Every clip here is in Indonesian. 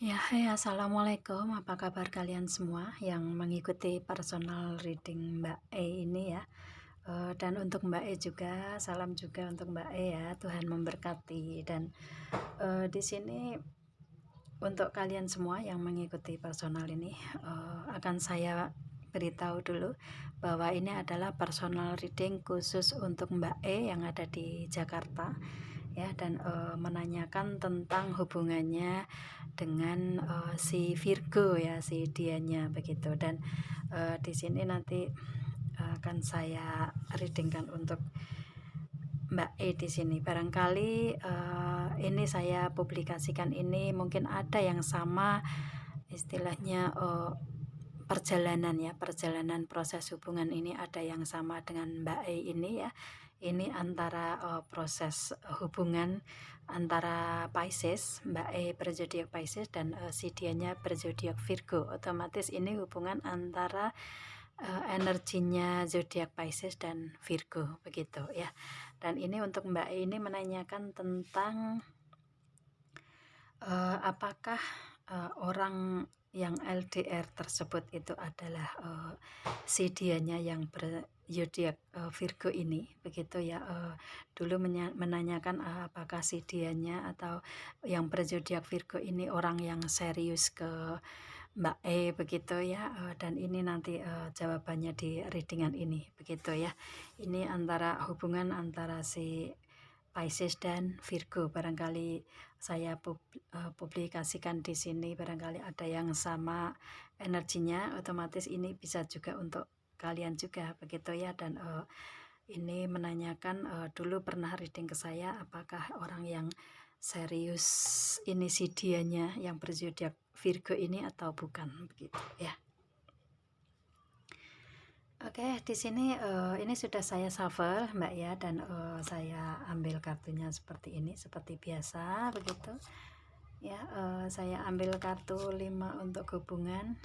Ya, hai, assalamualaikum. Apa kabar kalian semua yang mengikuti personal reading Mbak E ini ya? Dan untuk Mbak E juga, salam juga untuk Mbak E ya. Tuhan memberkati. Dan di sini untuk kalian semua yang mengikuti personal ini, akan saya beritahu dulu bahwa ini adalah personal reading khusus untuk Mbak E yang ada di Jakarta ya, dan menanyakan tentang hubungannya dengan si Virgo ya, si dianya begitu. Dan di sini nanti akan saya readingkan untuk Mbak E di sini. Barangkali ini saya publikasikan ini mungkin ada yang sama istilahnya, perjalanan proses hubungan ini ada yang sama dengan Mbak E ini ya. Ini antara proses hubungan antara Pisces, Mbak E berzodiak Pisces dan si dianya berzodiak Virgo. Otomatis ini hubungan antara energinya zodiak Pisces dan Virgo begitu ya. Dan ini untuk Mbak E ini menanyakan tentang apakah orang yang LDR tersebut itu adalah si dianya yang berzodiak Virgo ini begitu ya. Dulu menanyakan apakah si dianya atau yang berzodiak Virgo ini orang yang serius ke Mbak E begitu ya. Dan ini nanti jawabannya di readingan ini begitu ya. Ini antara hubungan antara si Pisces dan Virgo. Barangkali saya publikasikan di sini, barangkali ada yang sama energinya, otomatis ini bisa juga untuk kalian juga begitu ya. Dan ini menanyakan dulu pernah reading ke saya apakah orang yang serius ini si dianya yang berzodiak Virgo ini atau bukan begitu ya. Oke, di sini ini sudah saya shuffle Mbak ya, dan saya ambil kartunya seperti ini, seperti biasa begitu ya. Saya ambil kartu 5 untuk hubungan.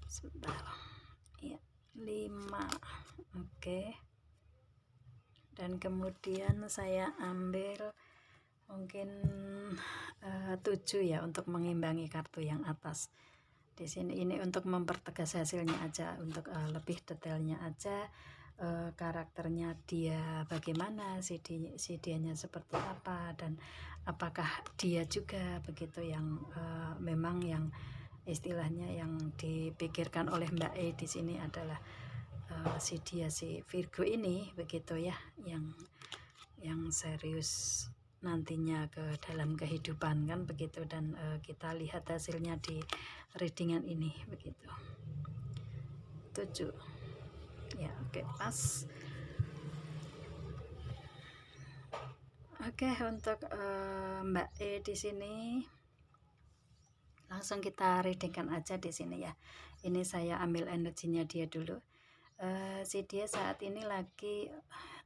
Sebentar ya, 5. Oke, dan kemudian saya ambil mungkin 7 ya untuk mengimbangi kartu yang atas. Di sini ini untuk mempertegas hasilnya aja, untuk lebih detailnya aja, karakternya dia bagaimana, si dianya seperti apa, dan apakah dia juga begitu yang memang yang istilahnya yang dipikirkan oleh Mbak E di sini adalah si Virgo ini begitu ya, yang serius nantinya ke dalam kehidupan kan begitu. Dan kita lihat hasilnya di readingan ini begitu. 7 ya, oke, pas. Oke, untuk Mbak E di sini langsung kita readingkan aja di sini ya. Ini saya ambil energinya dia dulu. Si dia saat ini lagi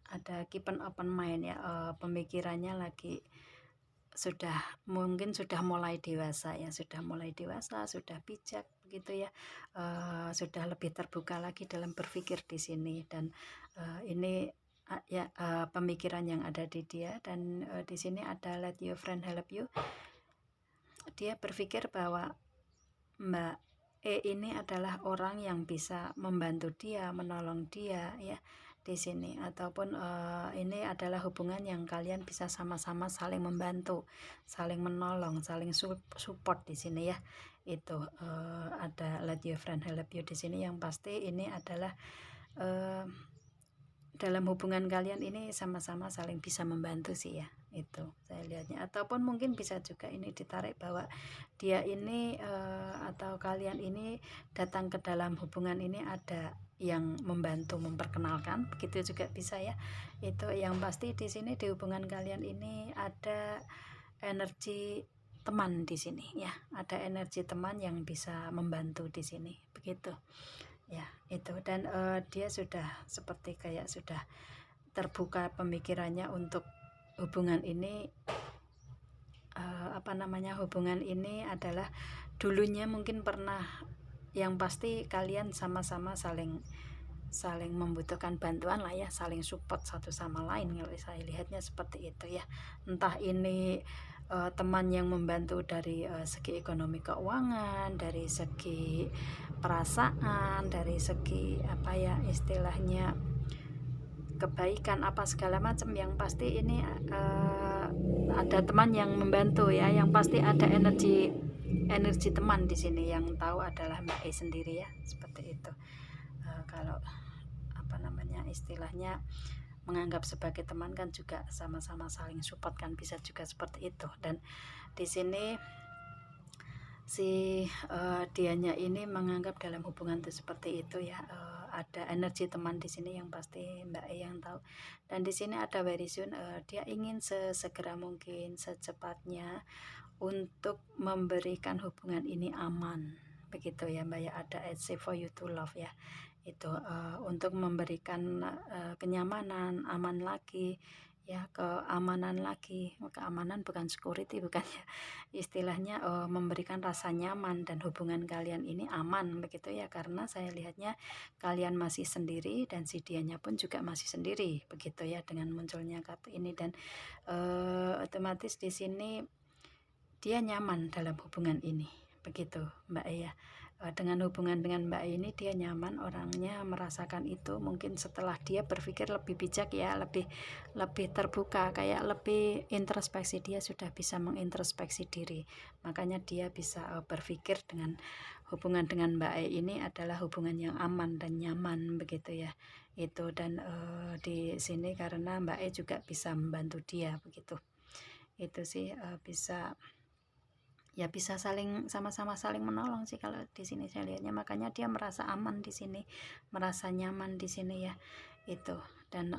ada keep an open mind ya, pemikirannya lagi mungkin sudah mulai dewasa ya, sudah bijak begitu ya. Sudah lebih terbuka lagi dalam berpikir di sini. Dan ini ya, pemikiran yang ada di dia. Dan di sini ada let your friend help you. Dia berpikir bahwa Mbak E ini adalah orang yang bisa membantu dia, menolong dia ya di sini. Ataupun ini adalah hubungan yang kalian bisa sama-sama saling membantu, saling menolong, saling support di sini ya. Itu ada let your friend help you di sini. Yang pasti ini adalah dalam hubungan kalian ini sama-sama saling bisa membantu sih ya, itu saya lihatnya. Ataupun mungkin bisa juga ini ditarik bahwa dia ini atau kalian ini datang ke dalam hubungan ini ada yang membantu memperkenalkan, begitu juga bisa ya. Itu yang pasti di sini di hubungan kalian ini ada energi teman di sini ya, ada energi teman yang bisa membantu di sini begitu ya. Itu dan dia sudah seperti kayak sudah terbuka pemikirannya untuk hubungan ini. Hubungan ini adalah dulunya mungkin pernah, yang pasti kalian sama-sama saling membutuhkan bantuan lah ya, saling support satu sama lain kalau saya lihatnya seperti itu ya. Entah ini teman yang membantu dari segi ekonomi keuangan, dari segi perasaan, dari segi apa ya istilahnya kebaikan apa segala macam. Yang pasti ini ada teman yang membantu ya, yang pasti ada energi teman di sini. Yang tahu adalah Mbak E sendiri ya, seperti itu. Kalau apa namanya istilahnya menganggap sebagai teman kan juga sama-sama saling support kan, bisa juga seperti itu. Dan di sini si dianya ini menganggap dalam hubungan itu seperti itu ya, ada energi teman di sini yang pasti Mbak E yang tahu. Dan di sini ada very soon, dia ingin sesegera mungkin, secepatnya untuk memberikan hubungan ini aman, begitu ya Mbak ya. Ada it's safe for you to love ya, itu untuk memberikan kenyamanan, aman lagi ya, keamanan lagi. Keamanan bukan security, bukan ya, istilahnya memberikan rasa nyaman dan hubungan kalian ini aman, begitu ya. Karena saya lihatnya kalian masih sendiri dan si dianya pun juga masih sendiri, begitu ya, dengan munculnya kartu ini. Dan otomatis di sini dia nyaman dalam hubungan ini, begitu Mbak E ya. Dengan hubungan dengan Mbak E ini dia nyaman, orangnya merasakan itu. Mungkin setelah dia berpikir lebih bijak ya, lebih terbuka, kayak lebih introspeksi. Dia sudah bisa mengintrospeksi diri, makanya dia bisa berpikir dengan hubungan dengan Mbak E ini adalah hubungan yang aman dan nyaman, begitu ya. Itu. Dan di sini karena Mbak E juga bisa membantu dia, begitu. Itu sih bisa ya, bisa saling sama-sama saling menolong sih kalau di sini saya lihatnya. Makanya dia merasa aman di sini, merasa nyaman di sini ya, itu. Dan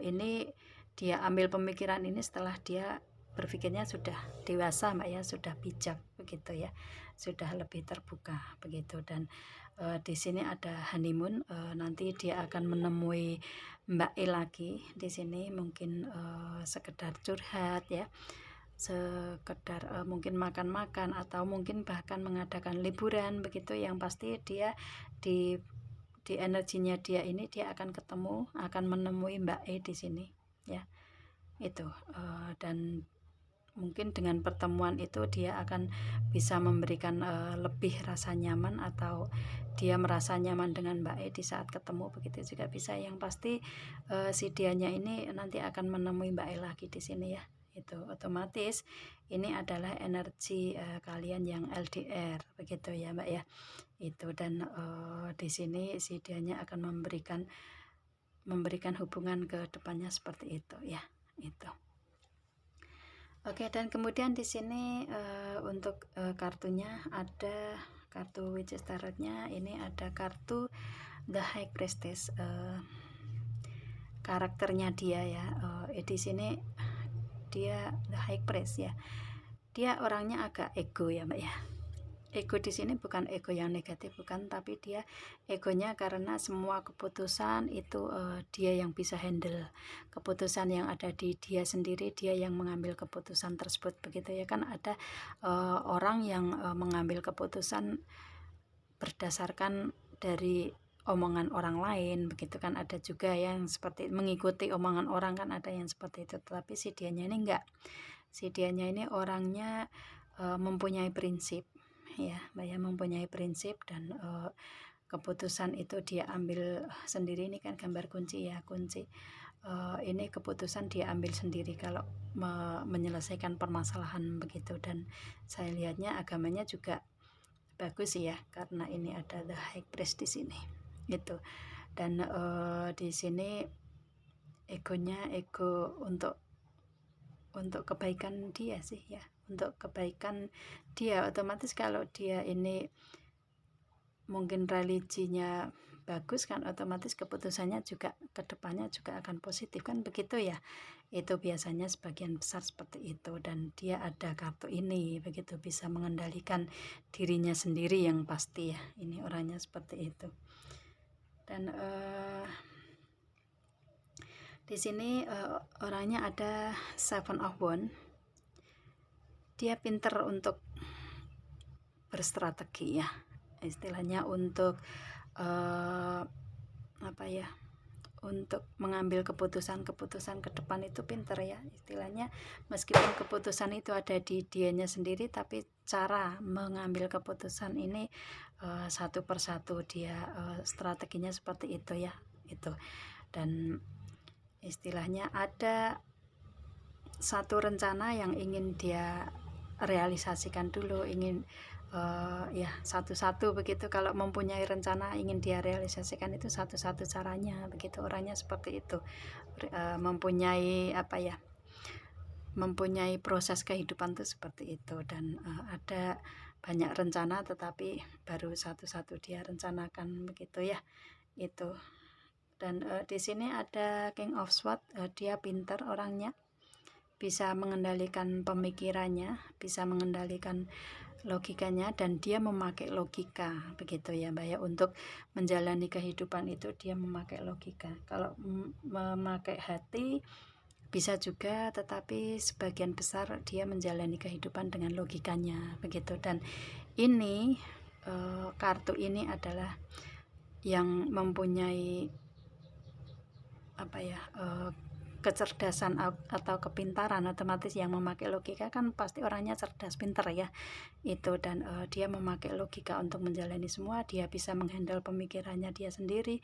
ini dia ambil pemikiran ini setelah dia berpikirnya sudah dewasa Mbak ya, sudah bijak, begitu ya, sudah lebih terbuka, begitu. Dan di sini ada honeymoon, nanti dia akan menemui Mbak E lagi di sini, mungkin sekedar curhat ya, sekedar mungkin makan-makan, atau mungkin bahkan mengadakan liburan, begitu. Yang pasti dia di energinya dia ini, dia akan ketemu, akan menemui Mbak E di sini ya, itu. Dan mungkin dengan pertemuan itu dia akan bisa memberikan lebih rasa nyaman, atau dia merasa nyaman dengan Mbak E di saat ketemu, begitu juga bisa. Yang pasti si dianya ini nanti akan menemui Mbak E lagi di sini ya, itu. Otomatis ini adalah energi kalian yang LDR, begitu ya Mbak ya, itu. Dan di sini si dianya akan memberikan hubungan ke depannya seperti itu ya, itu. Oke. Dan kemudian di sini untuk kartunya ada kartu which is tarotnya ini, ada kartu The High Priestess. Karakternya dia ya, di sini dia The High Priest ya, dia orangnya agak ego ya Mbak ya. Ego di sini bukan ego yang negatif, bukan, tapi dia egonya karena semua keputusan itu dia yang bisa handle. Keputusan yang ada di dia sendiri, dia yang mengambil keputusan tersebut, begitu ya. Kan ada orang yang mengambil keputusan berdasarkan dari omongan orang lain, begitu kan. Ada juga yang seperti mengikuti omongan orang, kan ada yang seperti itu. Tapi si dianya ini enggak, si dianya ini orangnya mempunyai prinsip ya Mbak ya, mempunyai prinsip. Dan keputusan itu dia ambil sendiri. Ini kan gambar kunci ya, kunci. Ini keputusan dia ambil sendiri kalau menyelesaikan permasalahan, begitu. Dan saya lihatnya agamanya juga bagus ya, karena ini ada The High Priest di sini, itu. Dan di sini egonya ego untuk kebaikan dia sih ya, untuk kebaikan dia. Otomatis kalau dia ini mungkin religinya bagus kan, otomatis keputusannya juga kedepannya juga akan positif kan, begitu ya. Itu biasanya sebagian besar seperti itu. Dan dia ada kartu ini, begitu, bisa mengendalikan dirinya sendiri yang pasti ya, ini orangnya seperti itu. Dan di sini orangnya ada Seven of Wands. Dia pinter untuk berstrategi ya, istilahnya untuk apa ya, untuk mengambil keputusan-keputusan ke depan itu pinter ya, istilahnya meskipun keputusan itu ada di dianya sendiri, tapi cara mengambil keputusan ini satu persatu dia strateginya seperti itu ya, itu. Dan istilahnya ada satu rencana yang ingin dia realisasikan dulu, ingin ya satu-satu begitu. Kalau mempunyai rencana ingin dia realisasikan itu satu-satu caranya begitu, orangnya seperti itu. Mempunyai apa ya, mempunyai proses kehidupan itu seperti itu. Dan ada banyak rencana tetapi baru satu-satu dia rencanakan begitu ya, itu. Dan di sini ada King of Swords, dia pintar orangnya, bisa mengendalikan pemikirannya, bisa mengendalikan logikanya, dan dia memakai logika begitu ya Mbak ya, untuk menjalani kehidupan itu dia memakai logika. Kalau memakai hati bisa juga, tetapi sebagian besar dia menjalani kehidupan dengan logikanya begitu. Dan ini kartu ini adalah yang mempunyai apa ya, kecerdasan atau kepintaran. Otomatis yang memakai logika kan pasti orangnya cerdas, pinter ya, itu. Dan dia memakai logika untuk menjalani semua, dia bisa menghandle pemikirannya dia sendiri,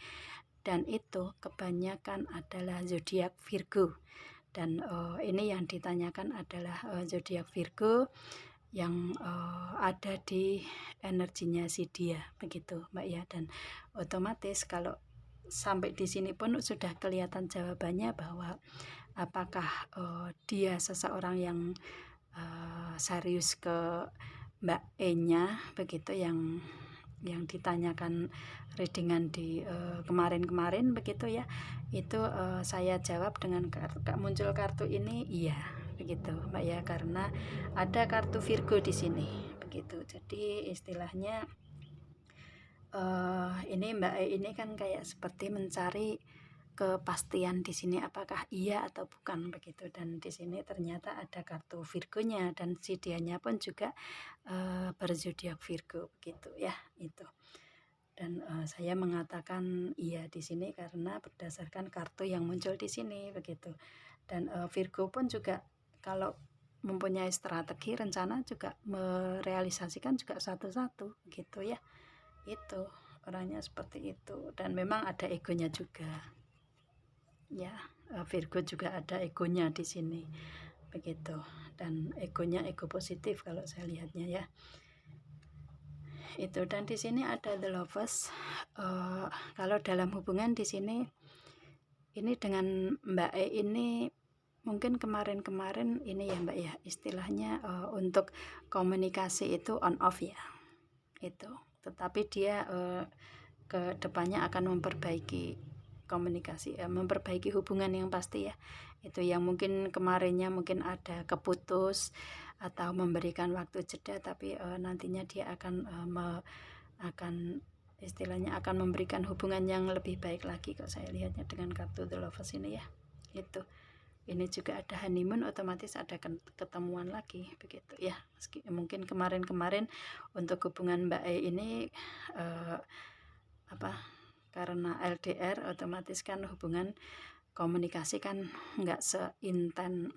dan itu kebanyakan adalah zodiak Virgo. Dan ini yang ditanyakan adalah zodiak Virgo yang ada di energinya si dia begitu Mbak ya. Dan otomatis kalau sampai di sini pun sudah kelihatan jawabannya, bahwa apakah dia seseorang yang serius ke Mbak E-nya begitu, yang ditanyakan readingan di kemarin-kemarin begitu ya. Itu saya jawab dengan muncul kartu ini, iya begitu Mbak ya, karena ada kartu Virgo di sini begitu. Jadi istilahnya ini Mbak E ini kan kayak seperti mencari kepastian di sini, apakah iya atau bukan begitu. Dan di sini ternyata ada kartu Virgonya, dan si dianya pun juga berzodiak Virgo begitu ya, itu. Dan saya mengatakan iya di sini karena berdasarkan kartu yang muncul di sini begitu. Dan Virgo pun juga kalau mempunyai strategi rencana juga merealisasikan juga satu-satu gitu ya, itu orangnya seperti itu. Dan memang ada egonya juga ya, Virgo juga ada egonya di sini begitu. Dan egonya ego positif kalau saya lihatnya ya, itu. Dan di sini ada The Lovers. Kalau dalam hubungan di sini ini dengan Mbak E ini mungkin kemarin-kemarin ini ya Mbak ya, istilahnya untuk komunikasi itu on off ya, itu. Tetapi dia ke depannya akan memperbaiki komunikasi, memperbaiki hubungan yang pasti ya, itu. Yang mungkin kemarinnya mungkin ada keputus atau memberikan waktu jeda, tapi nantinya dia akan istilahnya akan memberikan hubungan yang lebih baik lagi kok saya lihatnya dengan kartu The Lovers ini ya, itu. Ini juga ada honeymoon, otomatis ada ketemuan lagi begitu ya. Meski mungkin kemarin-kemarin untuk hubungan Mbak E ini karena LDR, otomatis kan hubungan komunikasi kan nggak seinten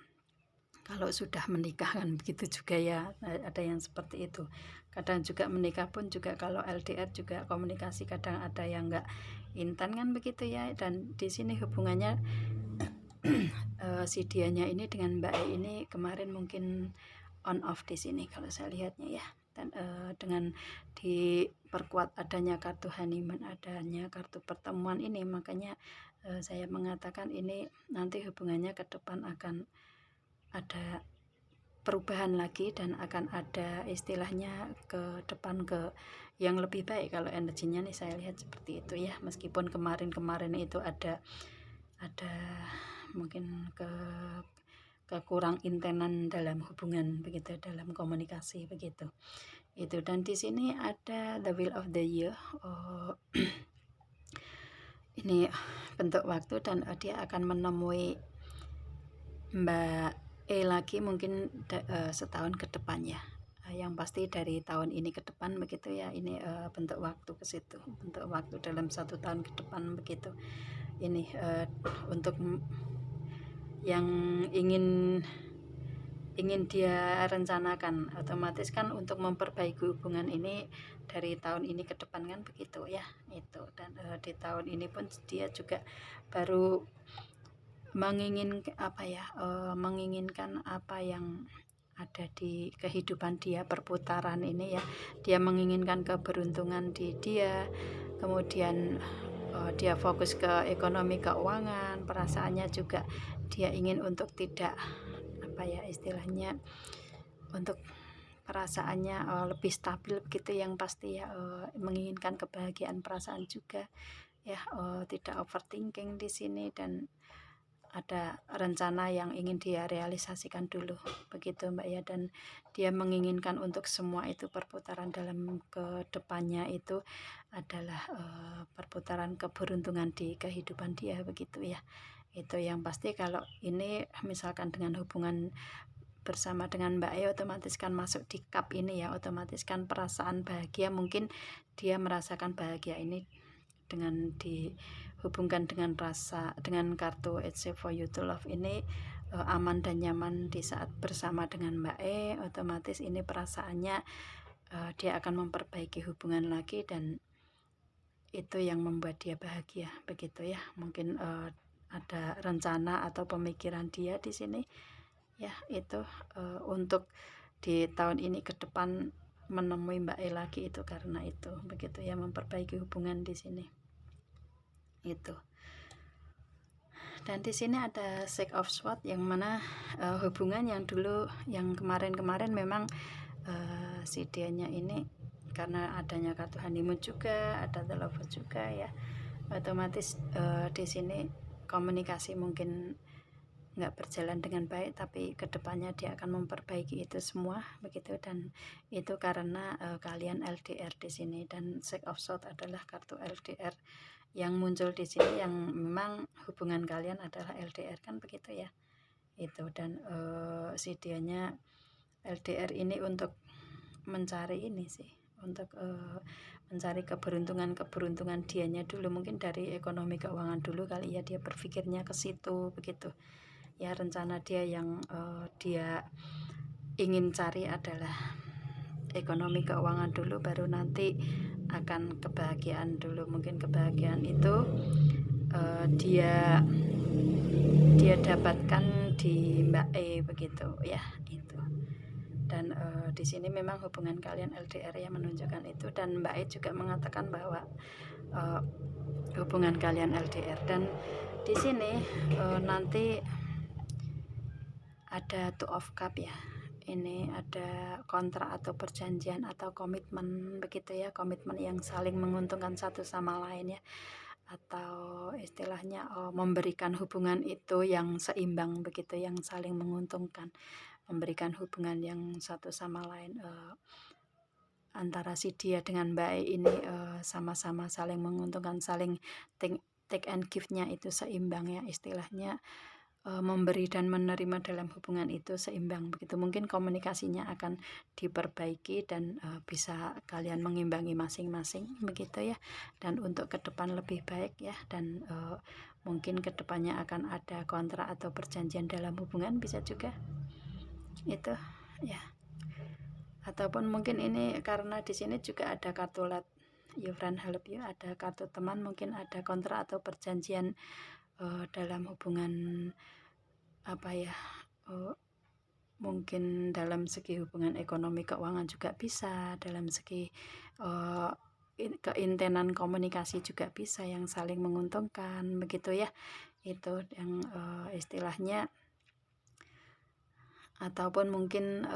kalau sudah menikah kan begitu juga ya. Ada yang seperti itu. Kadang juga menikah pun juga kalau LDR juga komunikasi kadang ada yang nggak intan kan begitu ya. Dan di sini hubungannya si dianya ini dengan Mbak E ini kemarin mungkin on off di sini kalau saya lihatnya ya. Dan dengan diperkuat adanya kartu honeymoon, adanya kartu pertemuan ini, makanya saya mengatakan ini nanti hubungannya ke depan akan ada perubahan lagi, dan akan ada istilahnya ke depan ke yang lebih baik. Kalau energinya nih saya lihat seperti itu ya. Meskipun kemarin-kemarin itu ada mungkin kekurang intenan dalam hubungan begitu, dalam komunikasi begitu, itu. Dan di sini ada the wheel of the year. Ini bentuk waktu, dan dia akan menemui Mbak E lagi mungkin setahun ke depan ya, yang pasti dari tahun ini ke depan begitu ya. Ini bentuk waktu ke situ, bentuk waktu dalam 1 tahun ke depan begitu. ini untuk yang ingin dia rencanakan, otomatis kan untuk memperbaiki hubungan ini dari tahun ini ke depan kan begitu ya. Itu dan di tahun ini pun dia juga baru menginginkan apa yang ada di kehidupan dia, perputaran ini ya. Dia menginginkan keberuntungan di dia, kemudian dia fokus ke ekonomi keuangan, perasaannya juga dia ingin untuk tidak istilahnya untuk perasaannya lebih stabil begitu, yang pasti ya menginginkan kebahagiaan perasaan juga ya, tidak overthinking di sini, dan ada rencana yang ingin dia realisasikan dulu begitu Mbak ya. Dan dia menginginkan untuk semua itu perputaran dalam kedepannya itu adalah perputaran keberuntungan di kehidupan dia begitu ya. Itu yang pasti. Kalau ini misalkan dengan hubungan bersama dengan Mbak E, otomatis kan masuk di cup ini ya, otomatis kan perasaan bahagia, mungkin dia merasakan bahagia ini dengan dihubungkan dengan kartu It's Safe For You to Love ini aman dan nyaman di saat bersama dengan Mbak E. Otomatis ini perasaannya dia akan memperbaiki hubungan lagi, dan itu yang membuat dia bahagia begitu ya. Mungkin ada rencana atau pemikiran dia di sini ya, itu untuk di tahun ini ke depan menemui Mbak E lagi, itu karena itu begitu ya, memperbaiki hubungan di sini itu. Dan di sini ada Six of Swords, yang mana hubungan yang dulu, yang kemarin memang si dianya ini, karena adanya kartu honeymoon juga, ada the lover juga ya, otomatis di sini komunikasi mungkin nggak berjalan dengan baik, tapi kedepannya dia akan memperbaiki itu semua begitu. Dan itu karena kalian LDR di sini, dan Six of Swords adalah kartu LDR yang muncul di sini, yang memang hubungan kalian adalah LDR kan begitu ya. Itu dan si dianya LDR ini untuk mencari ini sih, untuk mencari keberuntungan dianya dulu, mungkin dari ekonomi keuangan dulu kali ya, dia berpikirnya ke situ begitu ya. Rencana dia yang dia ingin cari adalah ekonomi keuangan dulu, baru nanti akan kebahagiaan dulu. Mungkin kebahagiaan itu dia dapatkan di Mbak E begitu ya. Itu dan di sini memang hubungan kalian LDR yang menunjukkan itu, dan Mbak E juga mengatakan bahwa hubungan kalian LDR. Dan di sini nanti ada Two of Cup ya, ini ada kontrak atau perjanjian atau komitmen begitu ya, komitmen yang saling menguntungkan satu sama lain ya, atau istilahnya memberikan hubungan itu yang seimbang begitu, yang saling menguntungkan, memberikan hubungan yang satu sama lain, antara si dia dengan Mbak E ini sama-sama saling menguntungkan, saling take and give-nya itu seimbang ya, istilahnya memberi dan menerima dalam hubungan itu seimbang begitu. Mungkin komunikasinya akan diperbaiki dan bisa kalian mengimbangi masing-masing begitu ya, dan untuk ke depan lebih baik ya. Dan mungkin kedepannya akan ada kontrak atau perjanjian dalam hubungan, bisa juga itu ya. Ataupun mungkin ini karena di sini juga ada kartu Let Your Friend Help You, ada kartu teman, mungkin ada kontrak atau perjanjian dalam hubungan mungkin dalam segi hubungan ekonomi keuangan juga bisa, dalam segi keintenan komunikasi juga bisa, yang saling menguntungkan begitu ya. Itu yang istilahnya, ataupun mungkin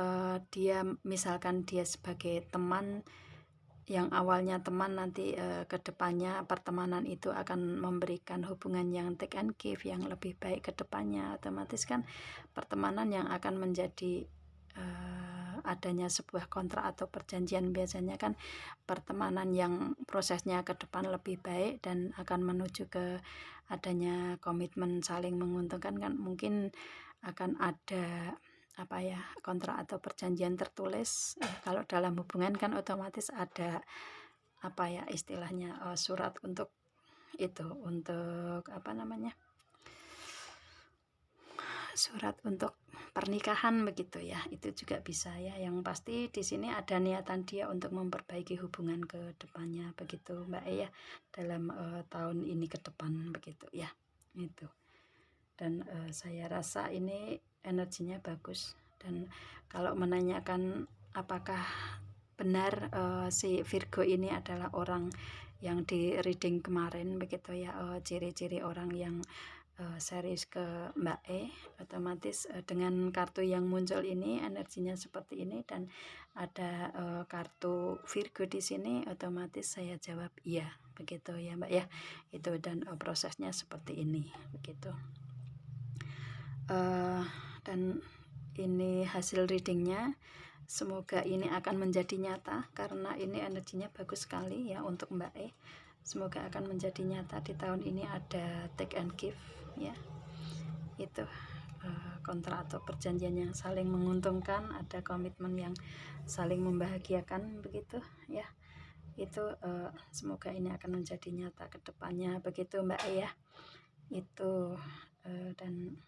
dia misalkan dia sebagai teman, yang awalnya teman, nanti kedepannya pertemanan itu akan memberikan hubungan yang take and give yang lebih baik kedepannya. Otomatis kan pertemanan yang akan menjadi adanya sebuah kontrak atau perjanjian, biasanya kan pertemanan yang prosesnya ke depan lebih baik dan akan menuju ke adanya komitmen saling menguntungkan kan, mungkin akan ada kontrak atau perjanjian tertulis. Kalau dalam hubungan kan otomatis ada istilahnya surat untuk itu untuk apa namanya, surat untuk pernikahan begitu ya, itu juga bisa ya. Yang pasti di sini ada niatan dia untuk memperbaiki hubungan ke depannya begitu Mbak ya, dalam tahun ini ke depan begitu ya. Itu. Dan saya rasa ini energinya bagus. Dan kalau menanyakan apakah benar si Virgo ini adalah orang yang di reading kemarin begitu ya, ciri-ciri orang yang serius ke Mbak E, otomatis dengan kartu yang muncul ini energinya seperti ini dan ada kartu Virgo di sini, otomatis saya jawab iya begitu ya Mbak ya. Itu dan prosesnya seperti ini begitu. Dan ini hasil readingnya, semoga ini akan menjadi nyata karena ini energinya bagus sekali ya untuk Mbak E. Semoga akan menjadi nyata di tahun ini. Ada take and give ya, itu kontrak atau perjanjian yang saling menguntungkan, ada komitmen yang saling membahagiakan begitu ya. Itu semoga ini akan menjadi nyata ke depannya begitu Mbak E ya. Itu dan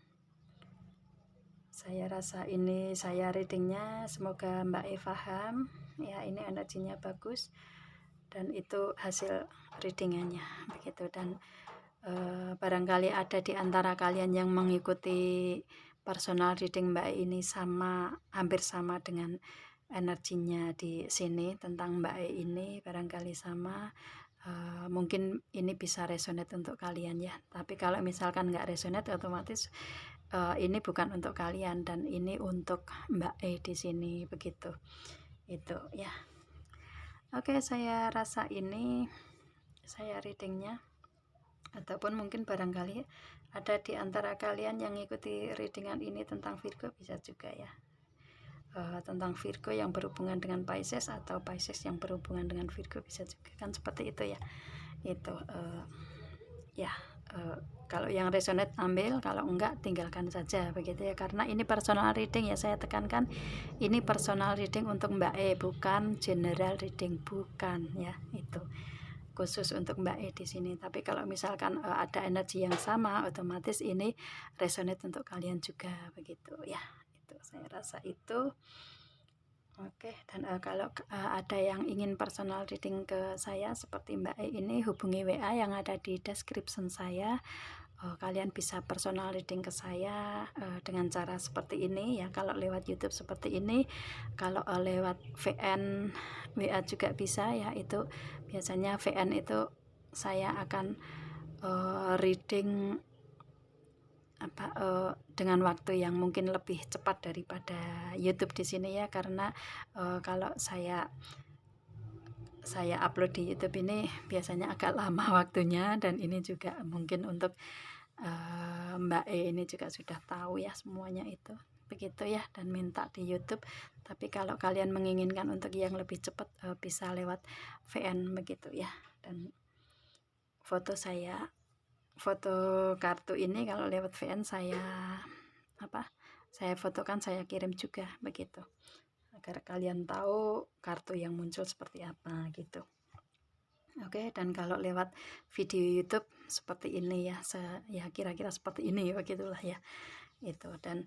saya rasa ini saya readingnya, semoga Mbak E paham ya, ini energinya bagus dan itu hasil readingannya begitu. Dan barangkali ada di antara kalian yang mengikuti personal reading Mbak E ini hampir sama dengan energinya di sini tentang Mbak E ini, barangkali sama. Mungkin ini bisa resonate untuk kalian ya, tapi kalau misalkan nggak resonate, otomatis ini bukan untuk kalian dan ini untuk Mbak E di sini begitu. Itu ya. Oke, saya rasa ini saya readingnya, ataupun mungkin barangkali ada di antara kalian yang ngikuti readingan ini tentang Virgo, bisa juga ya. Tentang Virgo yang berhubungan dengan Pisces atau Pisces yang berhubungan dengan Virgo, bisa juga kan seperti itu ya. Itu ya, kalau yang resonate ambil, kalau enggak tinggalkan saja begitu ya, karena ini personal reading ya, saya tekankan ini personal reading untuk Mbak E, bukan general reading, bukan ya. Itu khusus untuk Mbak E di sini. Tapi kalau misalkan ada energi yang sama, otomatis ini resonate untuk kalian juga begitu ya. Itu saya rasa itu. Oke, dan kalau ada yang ingin personal reading ke saya seperti Mbak E ini, hubungi WA yang ada di description saya. Kalian bisa personal reading ke saya dengan cara seperti ini ya. Kalau lewat YouTube seperti ini, kalau lewat VN WA juga bisa ya. Itu biasanya VN itu saya akan reading dengan waktu yang mungkin lebih cepat daripada YouTube di sini ya, karena kalau saya upload di YouTube ini biasanya agak lama waktunya, dan ini juga mungkin untuk Mbak E ini juga sudah tahu ya semuanya itu begitu ya, dan minta di YouTube. Tapi kalau kalian menginginkan untuk yang lebih cepat, bisa lewat VN begitu ya. Dan foto kartu ini kalau lewat VN saya fotokan, saya kirim juga begitu, agar kalian tahu kartu yang muncul seperti apa gitu. Oke, dan kalau lewat video YouTube seperti ini ya, kira-kira seperti ini begitulah ya. Itu, dan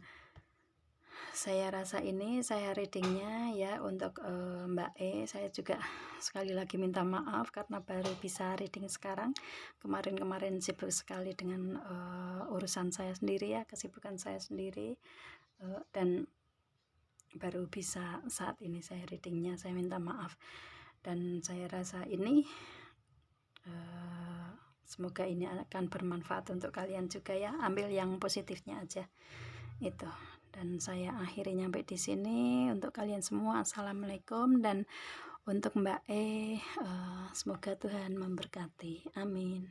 saya rasa ini saya readingnya ya untuk Mbak E. Saya juga sekali lagi minta maaf karena baru bisa reading sekarang. Kemarin sibuk sekali dengan urusan saya sendiri ya, kesibukan saya sendiri, dan baru bisa saat ini saya readingnya. Saya minta maaf, dan saya rasa ini semoga ini akan bermanfaat untuk kalian juga ya. Ambil yang positifnya aja itu. Dan saya akhiri nyampe di sini. Untuk kalian semua, assalamualaikum. Dan untuk Mbak E, semoga Tuhan memberkati. Amin.